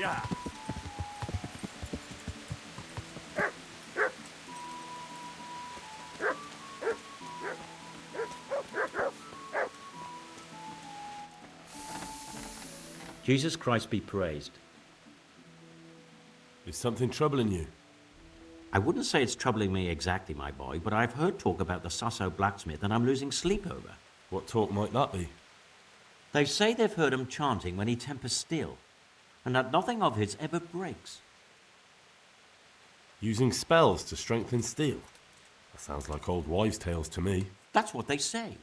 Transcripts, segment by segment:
Yeah. Jesus Christ be praised. Is something troubling you? I wouldn't say it's troubling me exactly, my boy, but I've heard talk about the Sasso blacksmith and I'm losing sleep over. What talk might that be? They say they've heard him chanting when he tempers steel, and that nothing of his ever breaks. Using spells to strengthen steel? That sounds like old wives' tales to me. That's what they say.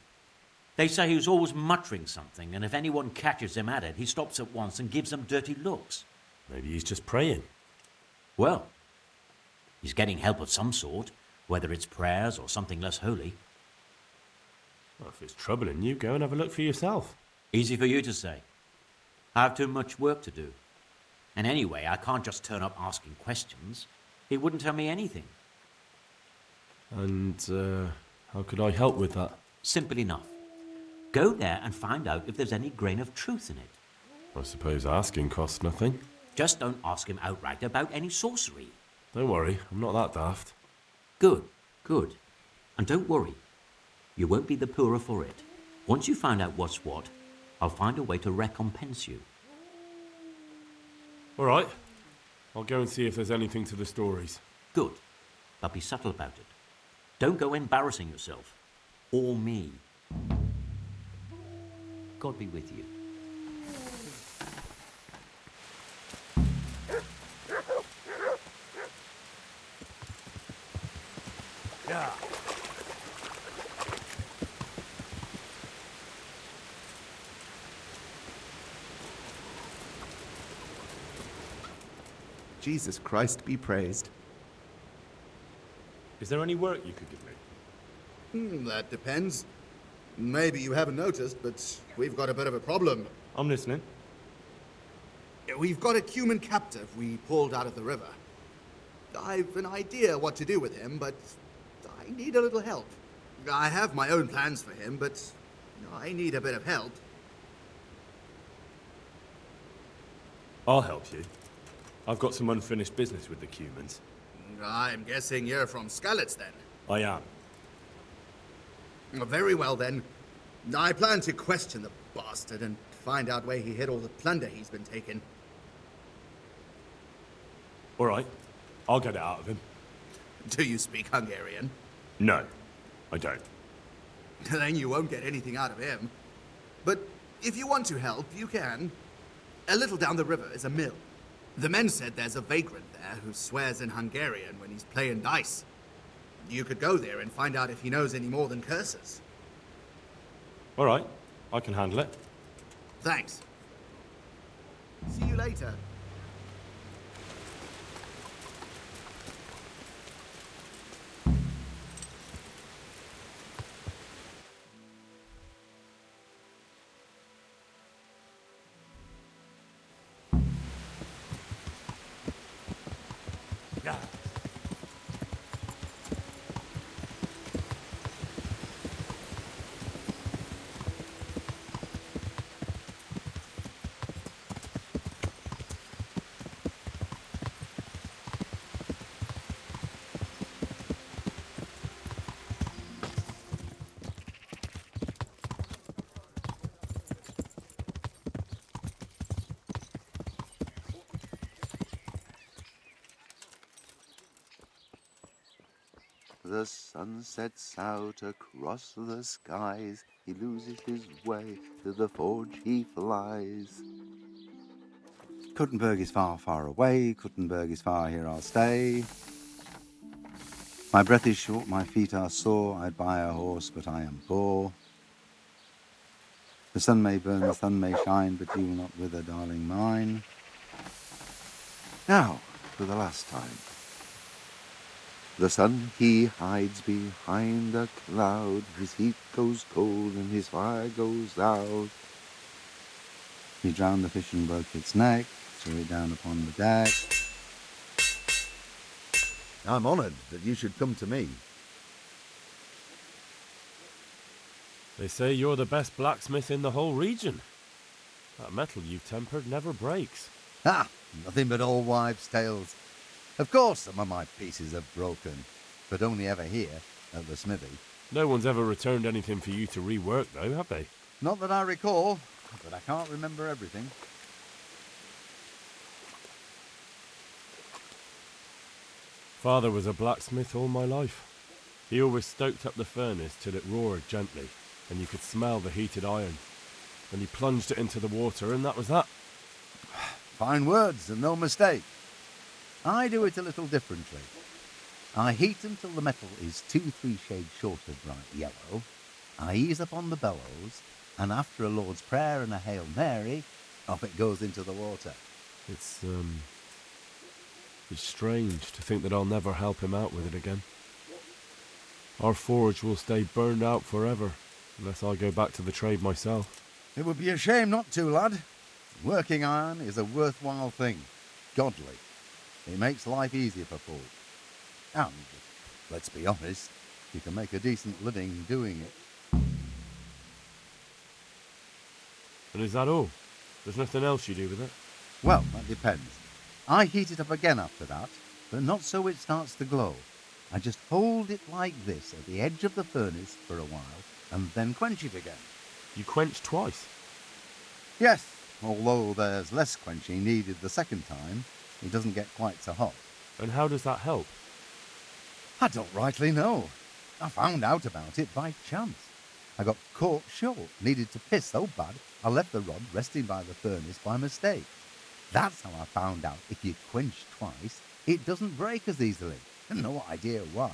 They say he was always muttering something, and if anyone catches him at it, he stops at once and gives them dirty looks. Maybe he's just praying. Well, he's getting help of some sort, whether it's prayers or something less holy. Well, if it's troubling you, go and have a look for yourself. Easy for you to say. I have too much work to do. And anyway, I can't just turn up asking questions. He wouldn't tell me anything. And, how could I help with that? Simple enough. Go there and find out if there's any grain of truth in it. I suppose asking costs nothing. Just don't ask him outright about any sorcery. Don't worry, I'm not that daft. Good, good. And don't worry. You won't be the poorer for it. Once you find out what's what, I'll find a way to recompense you. All right. I'll go and see if there's anything to the stories. Good. But be subtle about it. Don't go embarrassing yourself. Or me. God be with you. Yeah. Jesus Christ be praised. Is there any work you could give me? That depends. Maybe you haven't noticed, but we've got a bit of a problem. I'm listening. We've got a Cuman captive we pulled out of the river. I've an idea what to do with him, but I need a little help. I have my own plans for him, but I need a bit of help. I'll help you. I've got some unfinished business with the Cumans. I'm guessing you're from Skalitz, then. I am. Very well, then. I plan to question the bastard and find out where he hid all the plunder he's been taking. All right. I'll get it out of him. Do you speak Hungarian? No, I don't. Then you won't get anything out of him. But if you want to help, you can. A little down the river is a mill. The men said there's a vagrant there who swears in Hungarian when he's playing dice. You could go there and find out if he knows any more than curses. All right. I can handle it. Thanks. See you later. Yeah. The sun sets out across the skies. He loses his way, to the forge he flies. Kuttenberg is far, far away. Kuttenberg is far, here I'll stay. My breath is short, my feet are sore. I'd buy a horse, but I am poor. The sun may burn, the sun may shine, but you will not wither, darling mine. Now, for the last time. The sun, he hides behind a cloud. His heat goes cold and his fire goes out. He drowned the fish and broke its neck, threw it down upon the deck. I'm honored that you should come to me. They say you're the best blacksmith in the whole region. That metal you've tempered never breaks. Ha! Nothing but old wives' tales. Of course, some of my pieces are broken, but only ever here, at the smithy. No one's ever returned anything for you to rework, though, have they? Not that I recall, but I can't remember everything. Father was a blacksmith all my life. He always stoked up the furnace till it roared gently, and you could smell the heated iron. Then he plunged it into the water, and that was that. Fine words, and no mistake. I do it a little differently. I heat until the metal is 2-3 shades short of bright yellow. I ease up on the bellows, and after a Lord's Prayer and a Hail Mary, off it goes into the water. It's strange to think that I'll never help him out with it again. Our forge will stay burned out forever, unless I go back to the trade myself. It would be a shame not to, lad. Working iron is a worthwhile thing. Godly. It makes life easier for folk. And, let's be honest, you can make a decent living doing it. And is that all? There's nothing else you do with it? Well, that depends. I heat it up again after that, but not so it starts to glow. I just hold it like this at the edge of the furnace for a while, and then quench it again. You quench twice? Yes, although there's less quenching needed the second time, it doesn't get quite so hot. And how does that help? I don't rightly know. I found out about it by chance. I got caught short, needed to piss so bad, I left the rod resting by the furnace by mistake. That's how I found out if you quench twice, it doesn't break as easily. No idea why,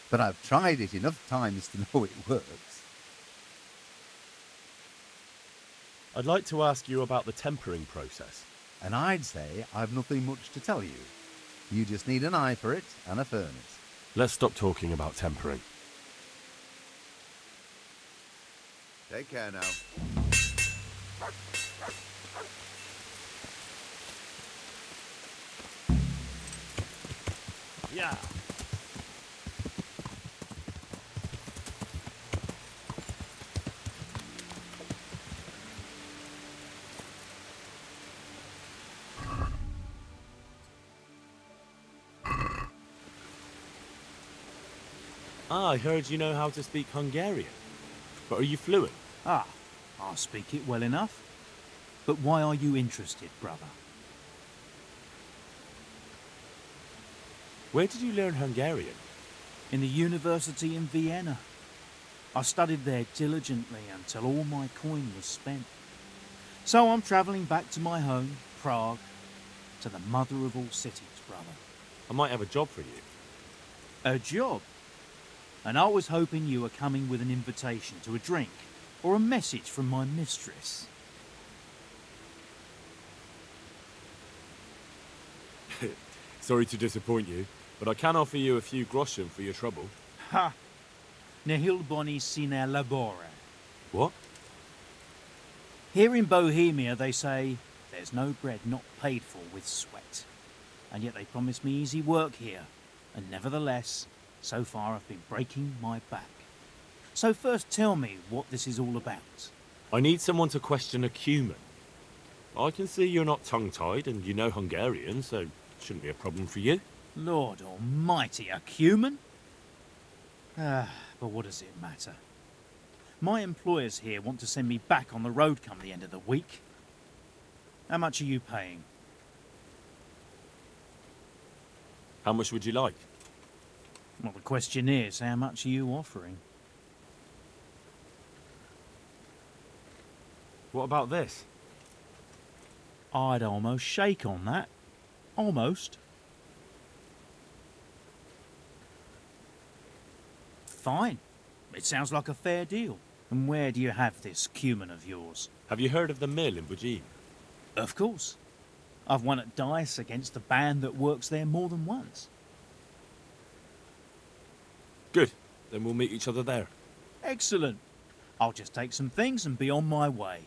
but I've tried it enough times to know it works. I'd like to ask you about the tempering process. And I'd say I've nothing much to tell you. You just need an eye for it and a furnace. Let's stop talking about tempering. Take care now. Yeah. I heard you know how to speak Hungarian. But are you fluent? Ah, I speak it well enough. But why are you interested, brother? Where did you learn Hungarian? In the university in Vienna. I studied there diligently until all my coin was spent. So I'm travelling back to my home, Prague, to the mother of all cities, brother. I might have a job for you. A job? And I was hoping you were coming with an invitation to a drink, or a message from my mistress. Sorry to disappoint you, but I can offer you a few groschen for your trouble. Ha! Nihil boni sine labore. What? Here in Bohemia they say, there's no bread not paid for with sweat. And yet they promise me easy work here. And nevertheless, so far I've been breaking my back. So first tell me what this is all about. I need someone to question a Cuman. I can see you're not tongue-tied and you know Hungarian, so it shouldn't be a problem for you. Lord almighty, a Cuman? But what does it matter? My employers here want to send me back on the road come the end of the week. How much are you paying? How much would you like? Well, the question is, how much are you offering? What about this? I'd almost shake on that. Almost. Fine. It sounds like a fair deal. And where do you have this Cumano of yours? Have you heard of the mill in Bujin? Of course. I've won at dice against a band that works there more than once. Good. Then we'll meet each other there. Excellent. I'll just take some things and be on my way.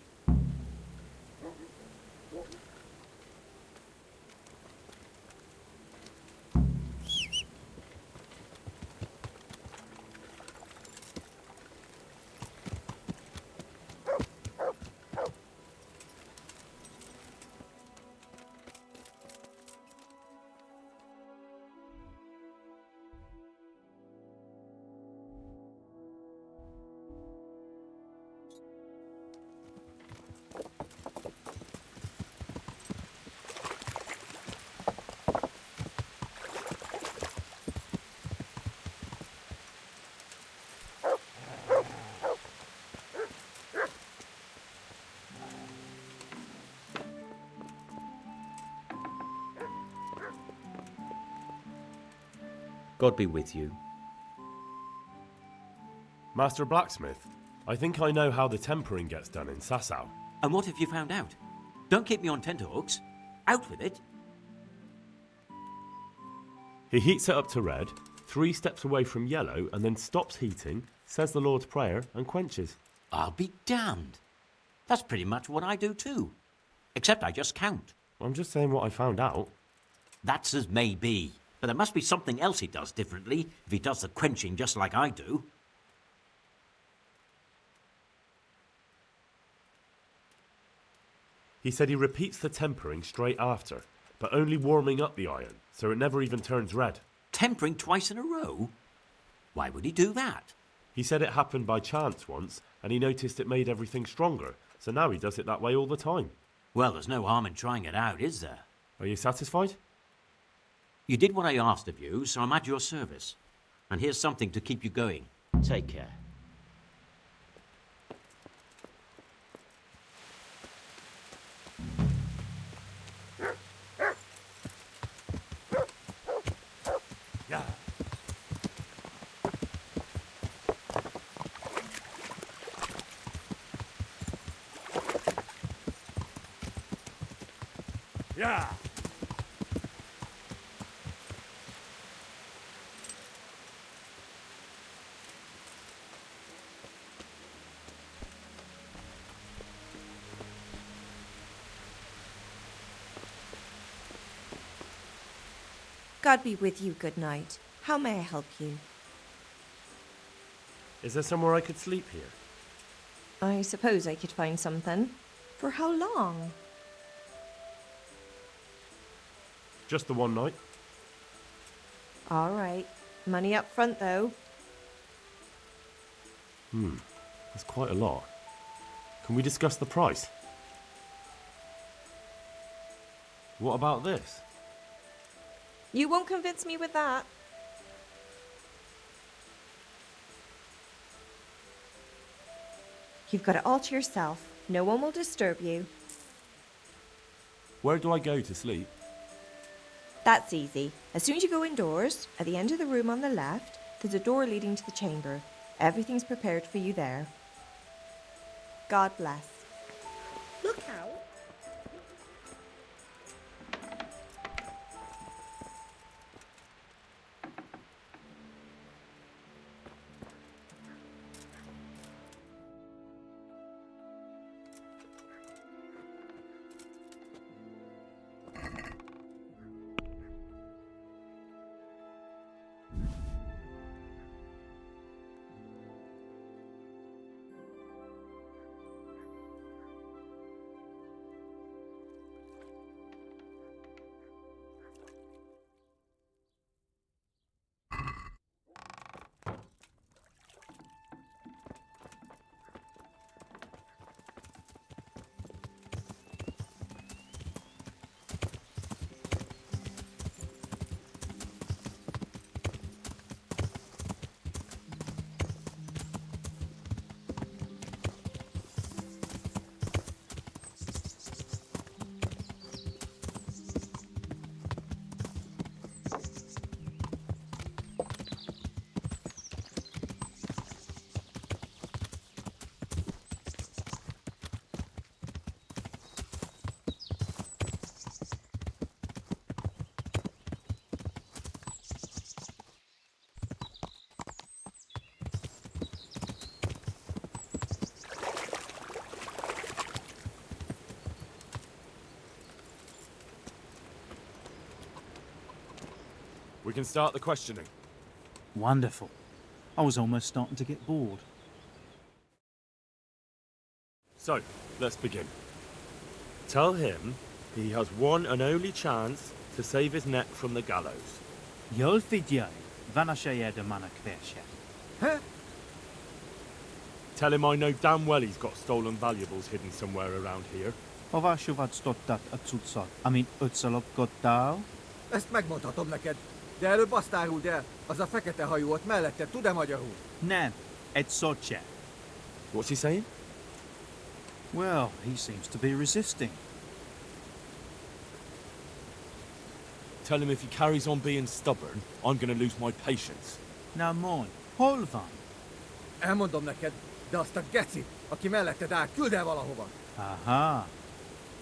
God be with you. Master Blacksmith, I think I know how the tempering gets done in Sasau. And what have you found out? Don't keep me on tenterhooks. Out with it. He heats it up to red, 3 steps away from yellow, and then stops heating, says the Lord's Prayer, and quenches. I'll be damned. That's pretty much what I do too. Except I just count. I'm just saying what I found out. That's as may be. But there must be something else he does differently if he does the quenching just like I do. He said he repeats the tempering straight after, but only warming up the iron, so it never even turns red. Tempering twice in a row? Why would he do that? He said it happened by chance once, and he noticed it made everything stronger, so now he does it that way all the time. Well, there's no harm in trying it out, is there? Are you satisfied? You did what I asked of you, so I'm at your service. And here's something to keep you going. Take care. Yeah. Yeah. God be with you, good night. How may I help you? Is there somewhere I could sleep here? I suppose I could find something. For how long? Just the one night? All right. Money up front, though. That's quite a lot. Can we discuss the price? What about this? You won't convince me with that. You've got it all to yourself. No one will disturb you. Where do I go to sleep? That's easy. As soon as you go indoors, at the end of the room on the left, there's a door leading to the chamber. Everything's prepared for you there. God bless. Look out. We can start the questioning. Wonderful. I was almost starting to get bored. So, let's begin. Tell him he has one and only chance to save his neck from the gallows. Jolfidiai, vanashayeda manakversha. Tell him I know damn well he's got stolen valuables hidden somewhere around here. Aváshovad stottat a cuccat, amit ötszalap gottál. Ezt megmondhatom neked, de előbb azt áruld el, az a fekete hajú ott mellette, tud-e magyarul? Nem, egy szocse. What's he saying? Well, he seems to be resisting. Tell him if he carries on being stubborn, I'm gonna lose my patience. Na moin, hol van? Elmondom neked, de azt a gecit, aki melletted áll, küld el valahova. Aha.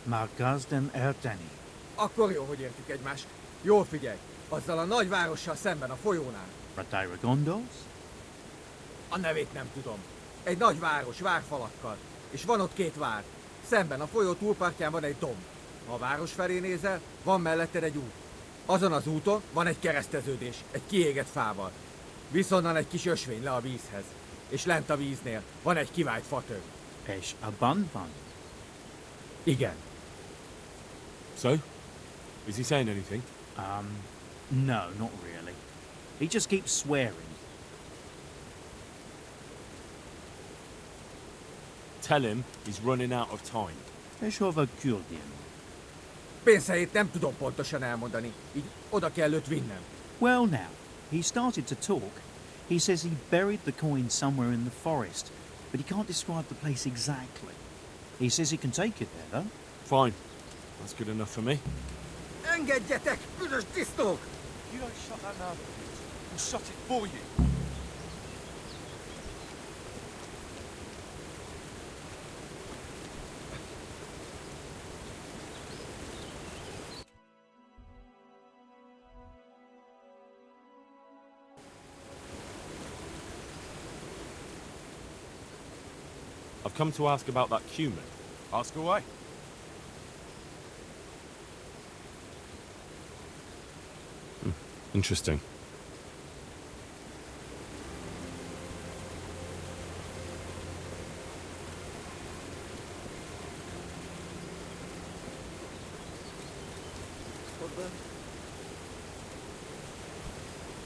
Maar gazden erteni. Akkor jó, hogy értjük egymást. Jól figyelj, azzal a nagy várossal szemben a folyónál. Ratiragondos? A nevét nem tudom. Egy nagy város, várfalakkal. És van ott 2 vár. Szemben a folyó túlpartján van egy domb. Ha a város felé nézel, van melletted egy út. Azon az úton van egy kereszteződés, egy kiégett fával. Viszonnan egy kis ösvény le a vízhez. És lent a víznél van egy kivált fatő. És a van? Igen. So? Is he saying anything? No, not really. He just keeps swearing. Tell him he's running out of time. És hova küldjem? Pénzhelyét nem tudom pontosan elmondani, így oda kell őt vinnem. Well now, he started to talk. He says he buried the coin somewhere in the forest, but he can't describe the place exactly. He says he can take it there, though. Fine. That's good enough for me. Engedjetek, büdös disznók! You don't shut that mouth. We'll shut it for you. I've come to ask about that Cumano. Ask away. Interesting.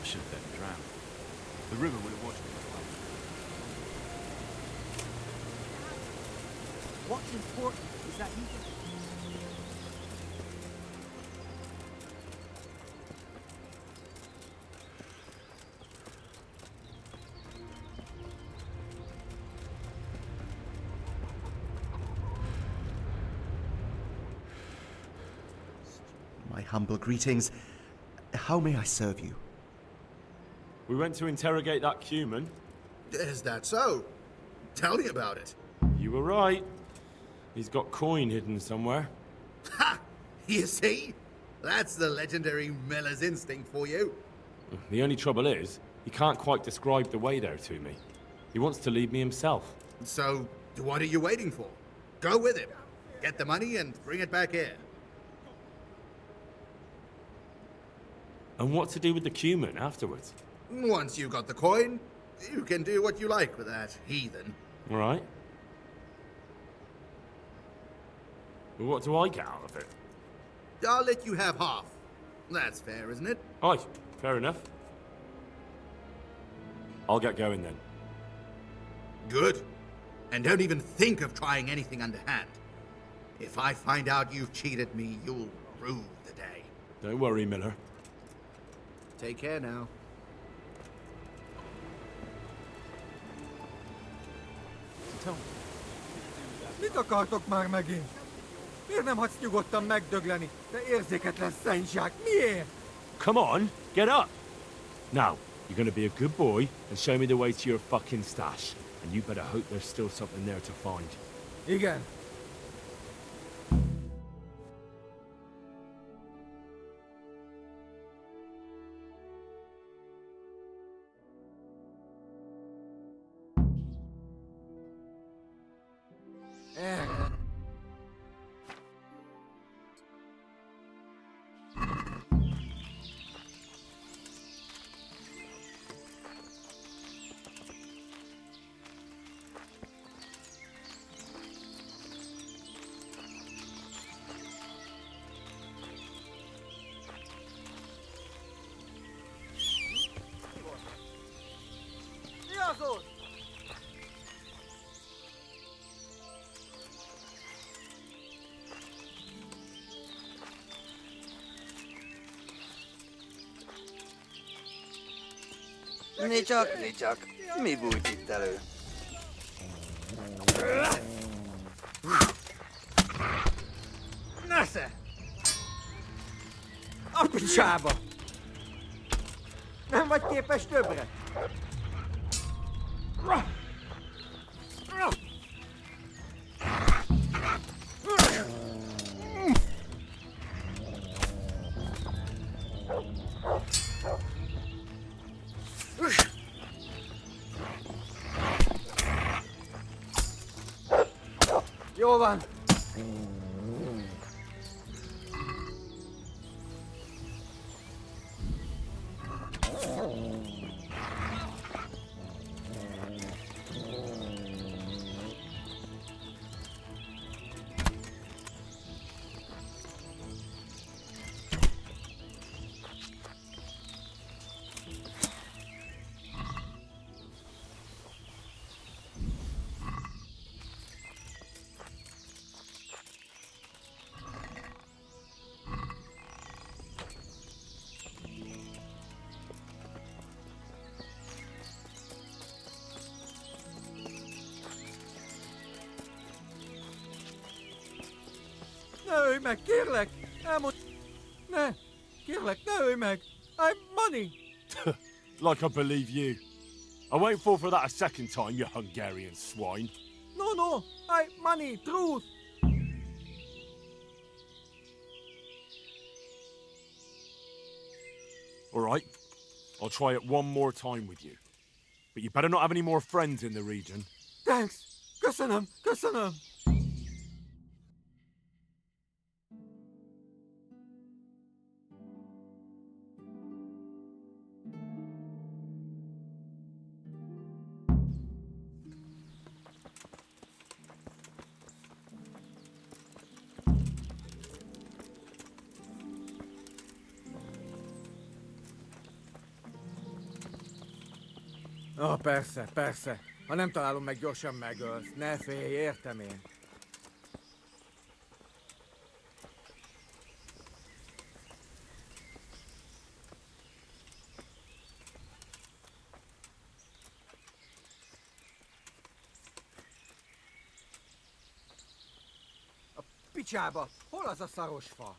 I should have let him drown. The river would have washed him away. What's important is that he... My humble greetings. How may I serve you? We went to interrogate that Cumano. Is that so? Tell me about it. You were right. He's got coin hidden somewhere. Ha! You see? That's the legendary miller's instinct for you. The only trouble is, he can't quite describe the way there to me. He wants to lead me himself. So, what are you waiting for? Go with him. Get the money and bring it back here. And what to do with the Cumano afterwards? Once you got the coin, you can do what you like with that heathen. All right. Well, what do I get out of it? I'll let you have half. That's fair, isn't it? Aye, fair enough. I'll get going then. Good. And don't even think of trying anything underhand. If I find out you've cheated me, you'll rue the day. Don't worry, Miller. Take care now. Mit akartok már megint? Miért nem hagysz nyugodtan megdögleni, te érzéketlen szennysák? Miért? Come on, get up! Now, you're gonna be a good boy and show me the way to your fucking stash. And you better hope there's still something there to find. Igen. Mi az ott? Nicsak, mi bújt itt elő? Nesze! A Picsába! Nem vagy képes többre? Jó van. Ne ölj meg, kérlek! Elmond... Ne! Kérlek, ne ölj meg! I'm money! Like I believe you. I won't fall for that a second time, you Hungarian swine. No, I money, truth! All right, I'll try it one more time with you. But you better not have any more friends in the region. Thanks! Köszönöm, köszönöm! Persze, persze. Ha nem találom meg, gyorsan megölsz. Ne félj, értem én. A picsába! Hol az a szaros fa?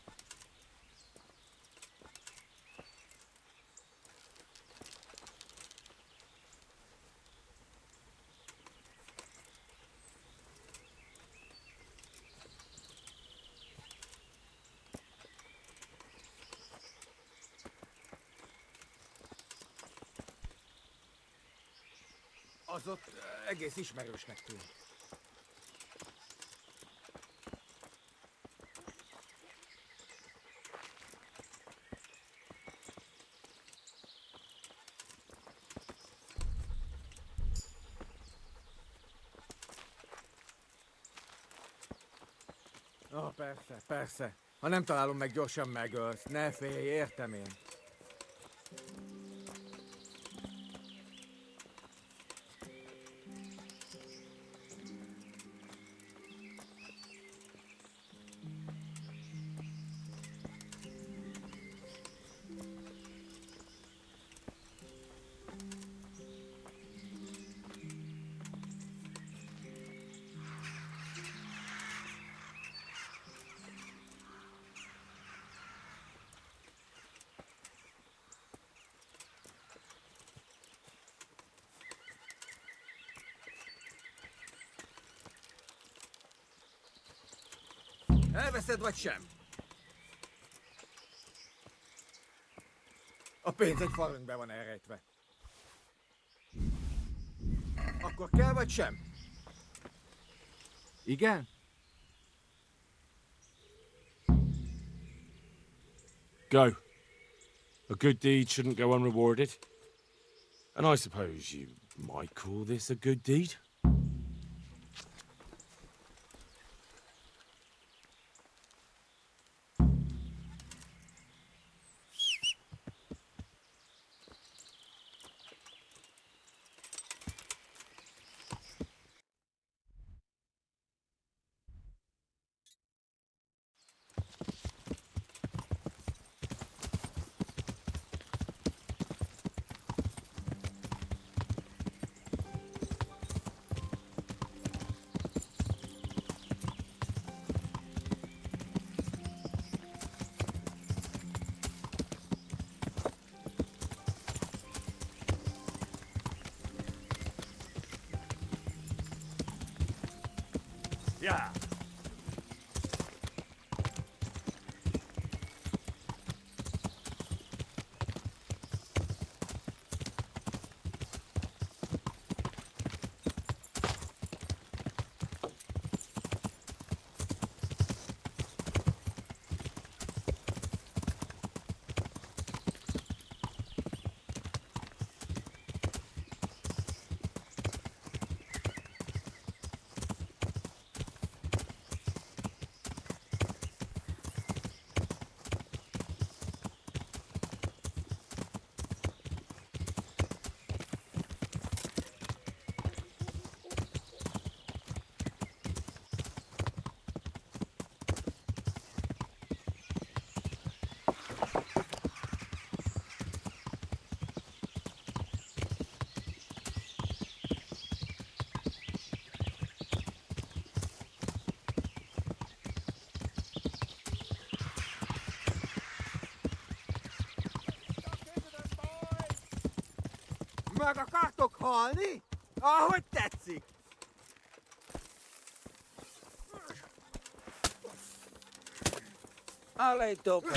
Az ott egész ismerősnek tűnt. Persze, persze. Ha nem találom meg, gyorsan megölsz. Ne félj, értem én. Elveszed vagy sem? A pénz egy farönkbe van elrejtve. Akkor kell vagy sem? Igen? Go. A good deed shouldn't go unrewarded. And I suppose you might call this a good deed? Yeah. Meg akartok halni? Ahogy tetszik! Alej topę.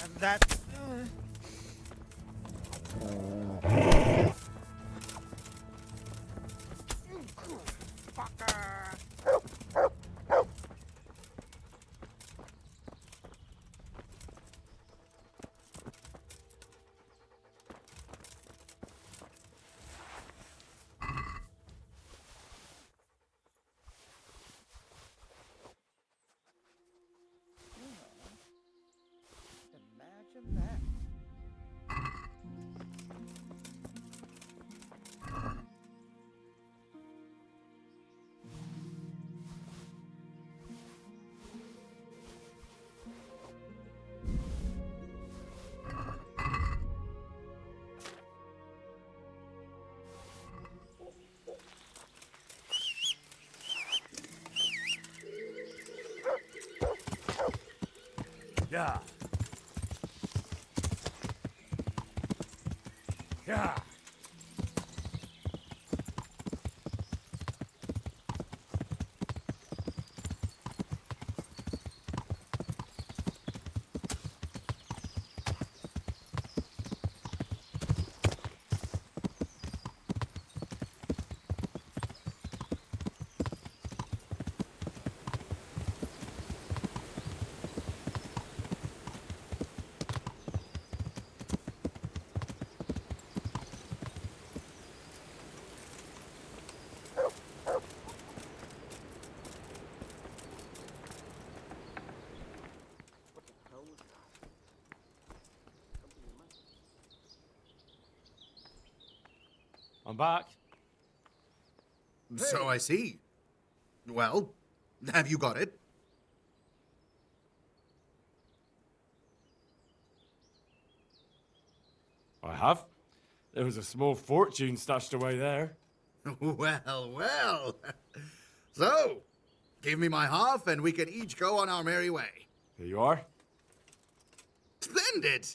And that... Imagine that. Yeah. Yeah. I'm back. So I see. Well, have you got it? I have. There was a small fortune stashed away there. Well, well. So, give me my half and we can each go on our merry way. Here you are. Splendid!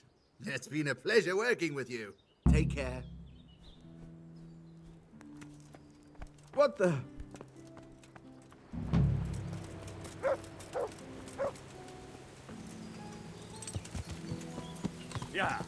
It's been a pleasure working with you. Take care. What the... Yeah.